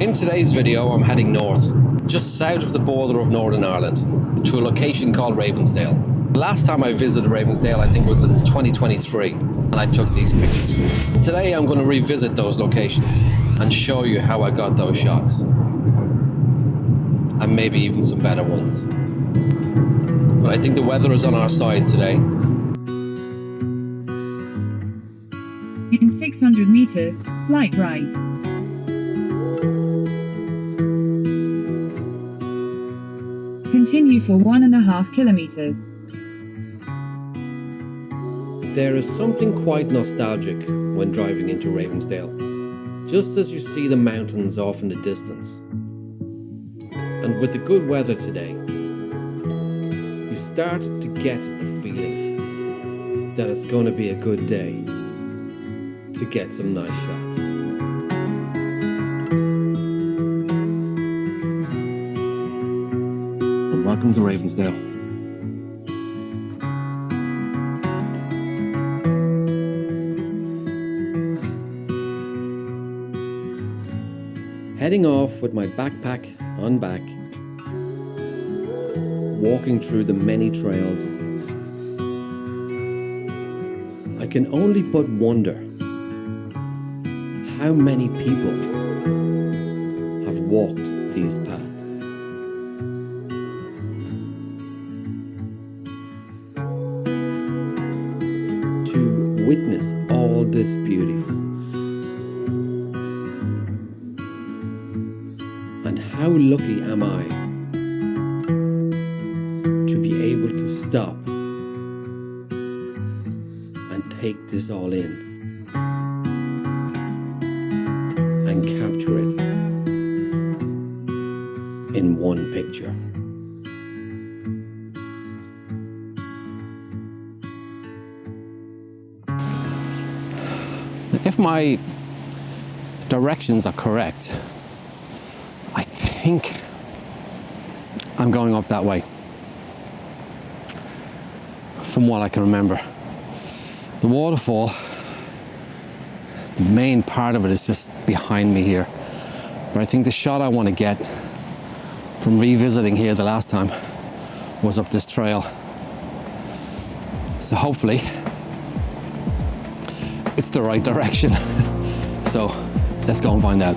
In today's video, I'm heading north, just south of the border of Northern Ireland, to a location called Ravensdale. The last time I visited Ravensdale, I think, was in 2023, and I took these pictures. Today, I'm going to revisit those locations and show you how I got those shots, and maybe even some better ones. But I think the weather is on our side today. In 600 meters, slight right. Continue for 1.5 kilometers. There is something quite nostalgic when driving into Ravensdale, just as you see the mountains off in the distance. And with the good weather today, you start to get the feeling that it's going to be a good day to get some nice shots. And welcome to Ravensdale. Heading off with my backpack on back, walking through the many trails, I can only but wonder how many people have walked these paths. To witness all this beauty, and how lucky am I to be able to stop and take this all in and capture it in one picture. If my directions are correct, I think I'm going up that way, from what I can remember. The waterfall, the main part of it is just behind me here, but I think the shot I want to get from revisiting here the last time was up this trail. So hopefully it's the right direction. So let's go and find out.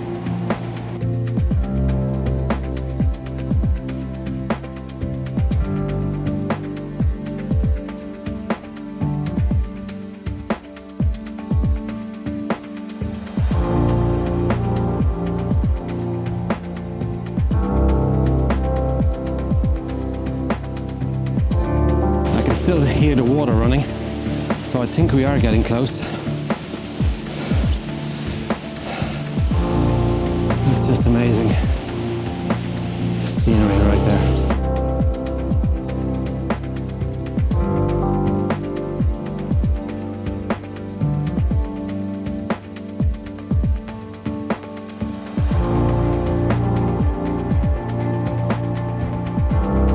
Still hear the water running, so I think we are getting close. It's just amazing scenery right there.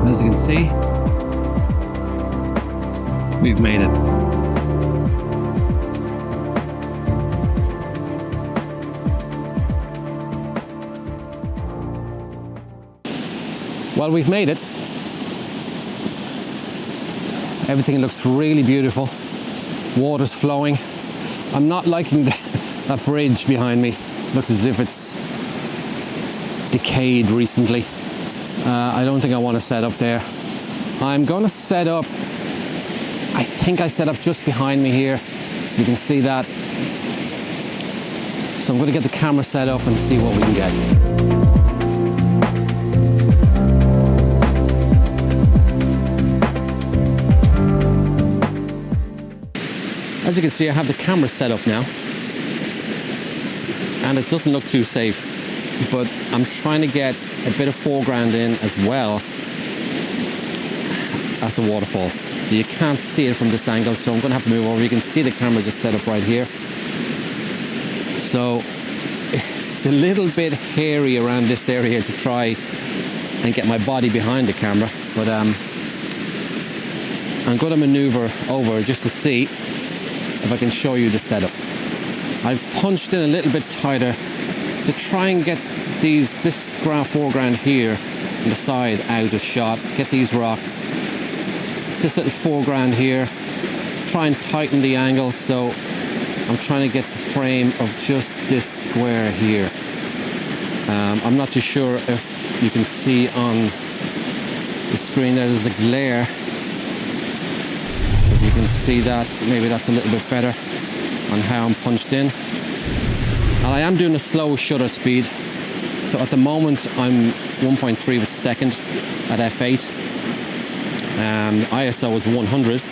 And as you can see, we've made it. Well, we've made it. Everything looks really beautiful. Water's flowing. I'm not liking that bridge behind me. Looks as if it's decayed recently. I don't think I want to set up there. I'm going to set up, I think I set up just behind me here. You can see that. So I'm going to get the camera set up and see what we can get. As you can see, I have the camera set up now, and it doesn't look too safe, but I'm trying to get a bit of foreground in as well as the waterfall. You can't see it from this angle, so I'm going to have to move over. You can see the camera just set up right here. So it's a little bit hairy around this area to try and get my body behind the camera, but I'm going to maneuver over just to see if I can show you the setup. I've punched in a little bit tighter to try and get this foreground here on the side out of shot, get these rocks, this little foreground here, try and tighten the angle, so I'm trying to get the frame of just this square here. I'm not too sure if you can see on the screen there's the glare. If you can see that, maybe that's a little bit better on how I'm punched in. And I am doing a slow shutter speed. So at the moment I'm 1.3 of a second at f8. ISO is 100,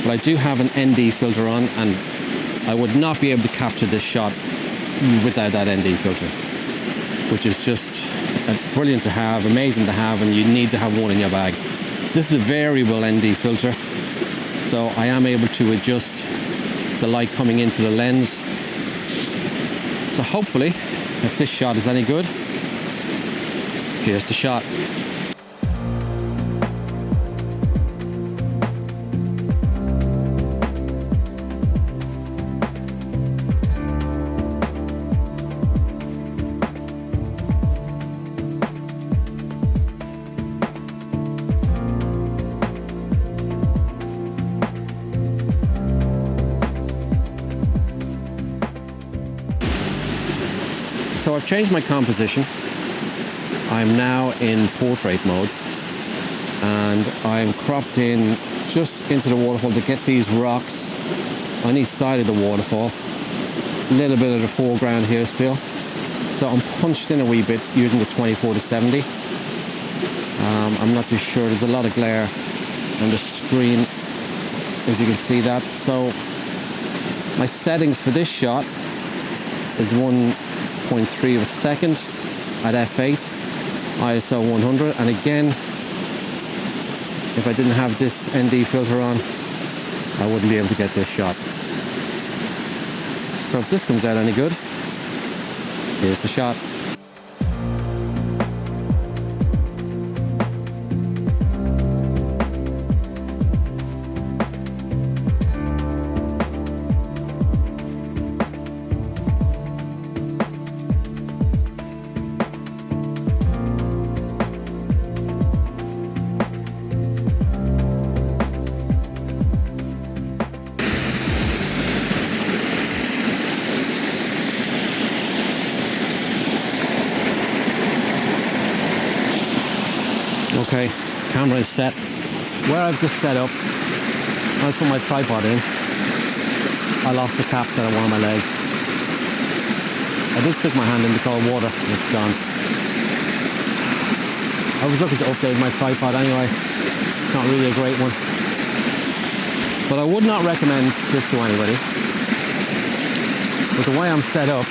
but I do have an ND filter on, and I would not be able to capture this shot without that ND filter, which is just brilliant to have, amazing to have, and you need to have one in your bag. This is a variable ND filter, so I am able to adjust the light coming into the lens. So hopefully, if this shot is any good, here's the shot. So I've changed my composition. I'm now in portrait mode, and I'm cropped in just into the waterfall to get these rocks on each side of the waterfall. A little bit of the foreground here still. So I'm punched in a wee bit using the 24-70. I'm not too sure, there's a lot of glare on the screen, if you can see that. So my settings for this shot is 1.3 of a second at f8, ISO 100, and again, if I didn't have this ND filter on, I wouldn't be able to get this shot. So if this comes out any good, here's the shot. Okay, camera is set. Where I've just set up, when I put my tripod in, I lost the caps out of one of my legs. I did stick my hand in the cold water and it's gone. I was looking to update my tripod anyway. It's not really a great one. But I would not recommend this to anybody. But the way I'm set up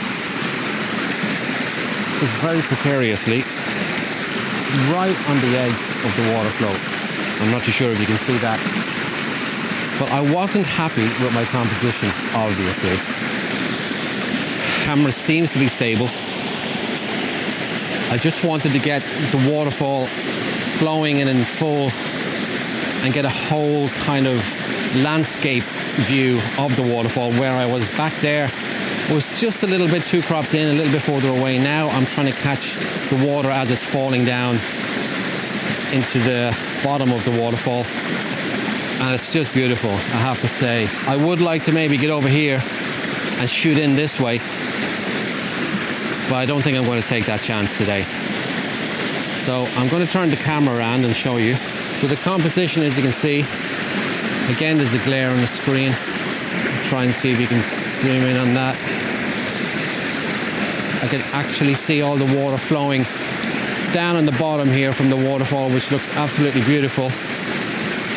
is very precariously right on the edge of the water flow. I'm not too sure if you can see that, but I wasn't happy with my composition, obviously. Camera seems to be stable. I just wanted to get the waterfall flowing in full and get a whole kind of landscape view of the waterfall. Where I was back there was just a little bit too cropped in, a little bit further away. Now I'm trying to catch the water as it's falling down into the bottom of the waterfall, and it's just beautiful, I have to say. I would like to maybe get over here and shoot in this way, but I don't think I'm going to take that chance today. So I'm going to turn the camera around and show you. So the composition, as you can see, again there's the glare on the screen. I'll try and see if you can zoom in on that. I can actually see all the water flowing down on the bottom here from the waterfall, which looks absolutely beautiful.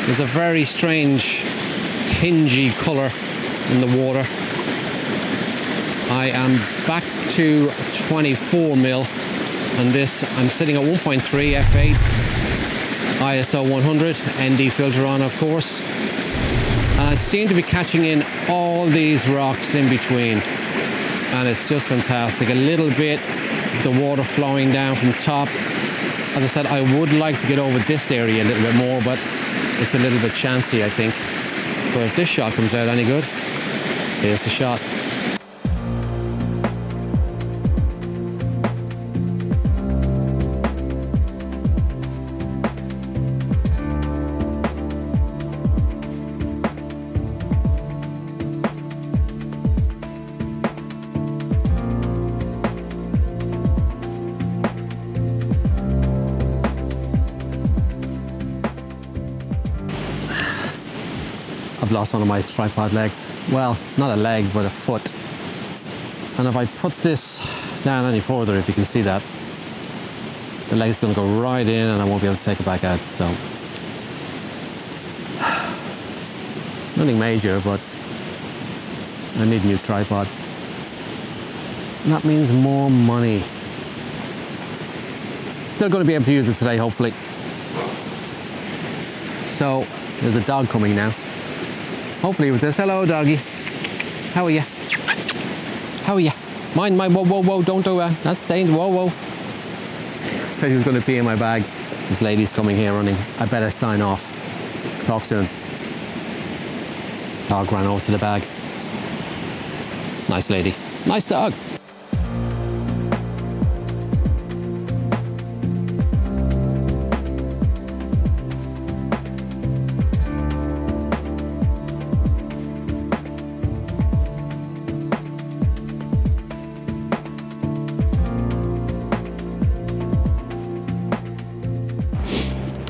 There's a very strange tingy colour in the water. I am back to 24mm on this. I'm sitting at 1.3 f8, ISO 100, ND filter on of course, and I seem to be catching in all these rocks in between, and it's just fantastic. A little bit the water flowing down from the top. As I said, I would like to get over this area a little bit more, but it's a little bit chancy, I think. But if this shot comes out any good, here's the shot. I've lost one of my tripod legs. Well, not a leg, but a foot. And if I put this down any further, if you can see that, the leg's going to go right in and I won't be able to take it back out. So it's nothing major, but I need a new tripod. And that means more money. Still going to be able to use it today, hopefully. So there's a dog coming now. Hopefully with this. Hello, doggy. How are you? How are you? Mind, whoa, whoa, whoa, don't do that. That's dangerous. Whoa, whoa. Said he was going to pee in my bag. This lady's coming here running. I better sign off. Talk soon. Dog ran over to the bag. Nice lady. Nice dog.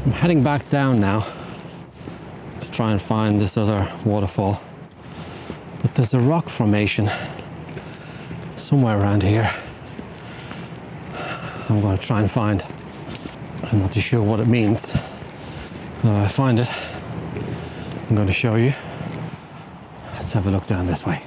I'm heading back down now to try and find this other waterfall, but there's a rock formation somewhere around here. I'm going to try and find. I'm not too sure what it means. When I find it, I'm going to show you. Let's have a look down this way.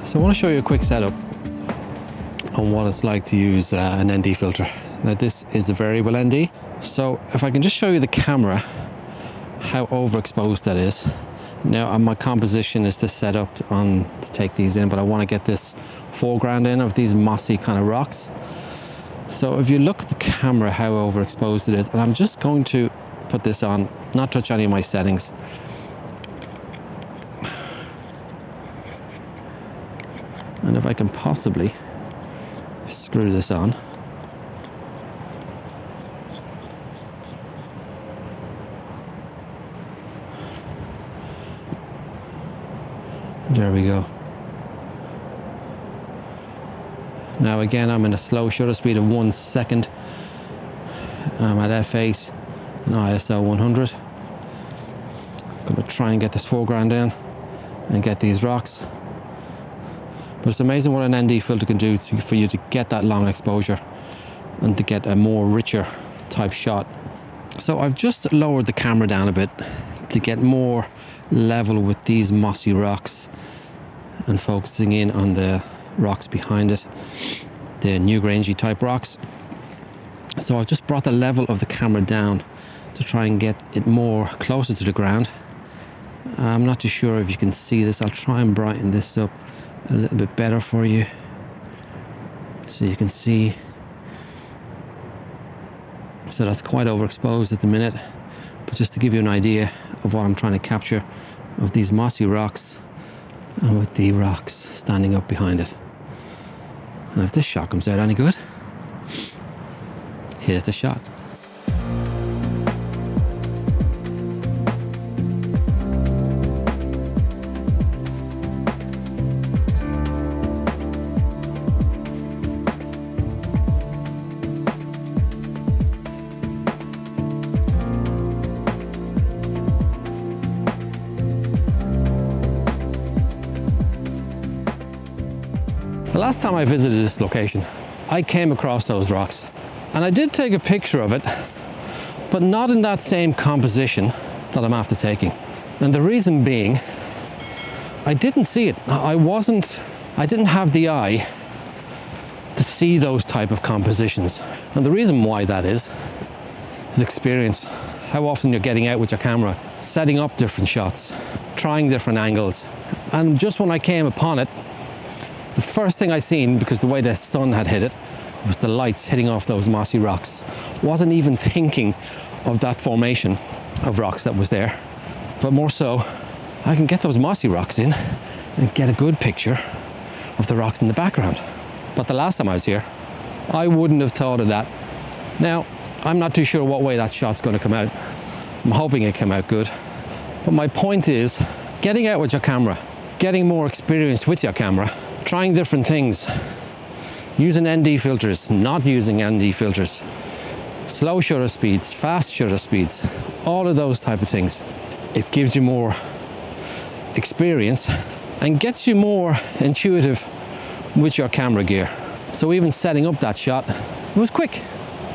So I want to show you a quick setup on what it's like to use an ND filter. Now this is the variable ND. So if I can just show you the camera, how overexposed that is. Now my composition is to set up on to take these in, but I want to get this foreground in of these mossy kind of rocks. So if you look at the camera, how overexposed it is, and I'm just going to put this on, not touch any of my settings. And if I can possibly screw this on. There we go. Now again, I'm in a slow shutter speed of 1 second. I'm at f8 and ISO 100. I'm going to try and get this foreground in and get these rocks. But it's amazing what an ND filter can do for you to get that long exposure and to get a more richer type shot. So I've just lowered the camera down a bit to get more level with these mossy rocks and focusing in on the rocks behind it, the Newgrangey type rocks. So I've just brought the level of the camera down to try and get it more closer to the ground. I'm not too sure if you can see this. I'll try and brighten this up a little bit better for you so you can see. So that's quite overexposed at the minute, but just to give you an idea of what I'm trying to capture of these mossy rocks and with the rocks standing up behind it. And if this shot comes out any good, here's the shot. The last time I visited this location, I came across those rocks and I did take a picture of it, but not in that same composition that I'm after taking. And the reason being, I didn't see it. I didn't have the eye to see those type of compositions. And the reason why that is experience. How often you're getting out with your camera, setting up different shots, trying different angles. And just when I came upon it, the first thing I seen, because the way the sun had hit it, was the lights hitting off those mossy rocks. Wasn't even thinking of that formation of rocks that was there, but more so I can get those mossy rocks in and get a good picture of the rocks in the background. But the last time I was here, I wouldn't have thought of that. Now, I'm not too sure what way that shot's going to come out. I'm hoping it came out good. But my point is, getting out with your camera, getting more experience with your camera, trying different things, using ND filters, not using ND filters, slow shutter speeds, fast shutter speeds, all of those type of things. It gives you more experience and gets you more intuitive with your camera gear. So even setting up that shot, it was quick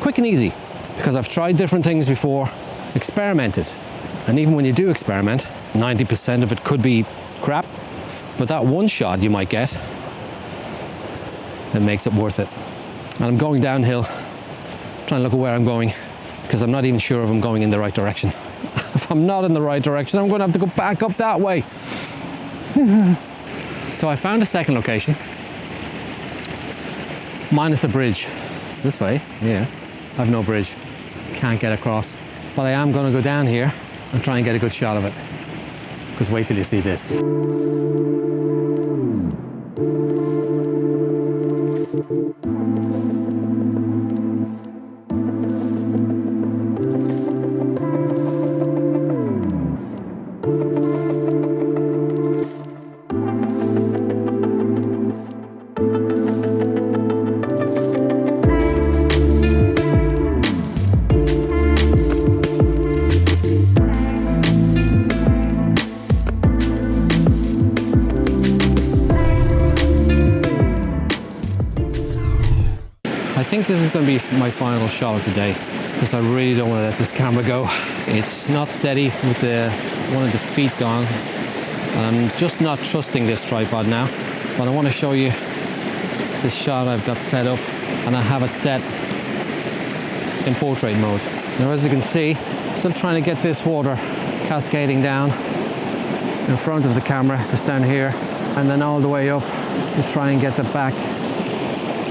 and easy, because I've tried different things before, experimented. And even when you do experiment, 90% of it could be crap, but that one shot you might get, it makes it worth it. And I'm going downhill, trying to look at where I'm going, because I'm not even sure if I'm going in the right direction. If I'm not in the right direction, I'm going to have to go back up that way. So I found a second location, minus a bridge. This way, yeah, I've no bridge, can't get across. But I am going to go down here and try and get a good shot of it, because wait till you see this. I think this is going to be my final shot of the day, because I really don't want to let this camera go. It's not steady with one of the feet gone, and I'm just not trusting this tripod now. But I want to show you the shot I've got set up, and I have it set in portrait mode. Now, as you can see, still trying to get this water cascading down in front of the camera, just down here, and then all the way up to try and get the back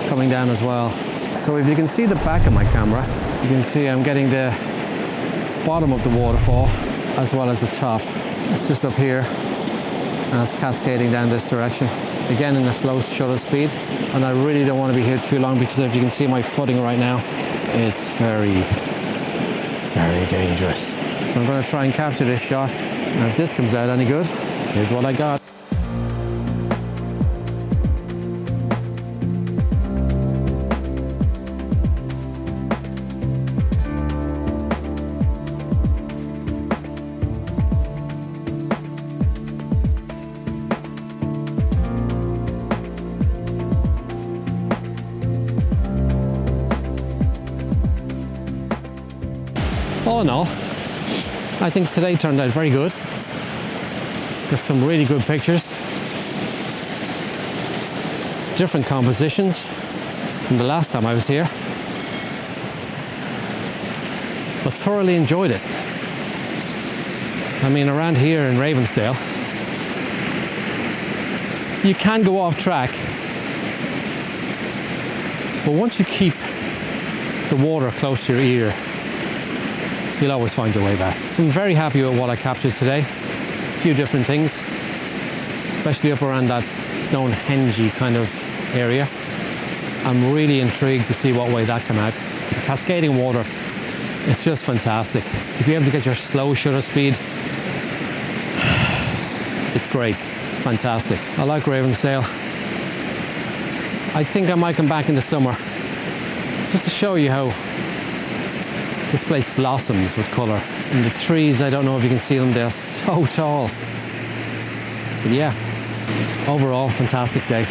coming down as well. So if you can see the back of my camera, you can see I'm getting the bottom of the waterfall as well as the top. It's just up here and it's cascading down this direction, again in a slow shutter speed. And I really don't want to be here too long, because if you can see my footing right now, it's very dangerous. So I'm going to try and capture this shot, and if this comes out any good, here's what I got. All in all, I think today turned out very good. Got some really good pictures, different compositions from the last time I was here, but thoroughly enjoyed it. I mean, around here in Ravensdale, you can go off track, but once you keep the water close to your ear, you'll always find your way back. So I'm very happy with what I captured today. A few different things, especially up around that Stonehenge kind of area. I'm really intrigued to see what way that came out. The cascading water, it's just fantastic. To be able to get your slow shutter speed, it's great, it's fantastic. I like Ravensdale. I think I might come back in the summer, just to show you how this place blossoms with colour. And the trees, I don't know if you can see them, they're so tall. But yeah, overall, fantastic day.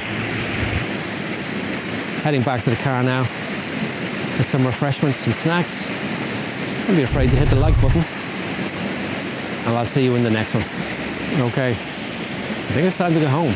Heading back to the car now, get some refreshments, some snacks. Don't be afraid to hit the like button. And I'll see you in the next one. Okay, I think it's time to go home.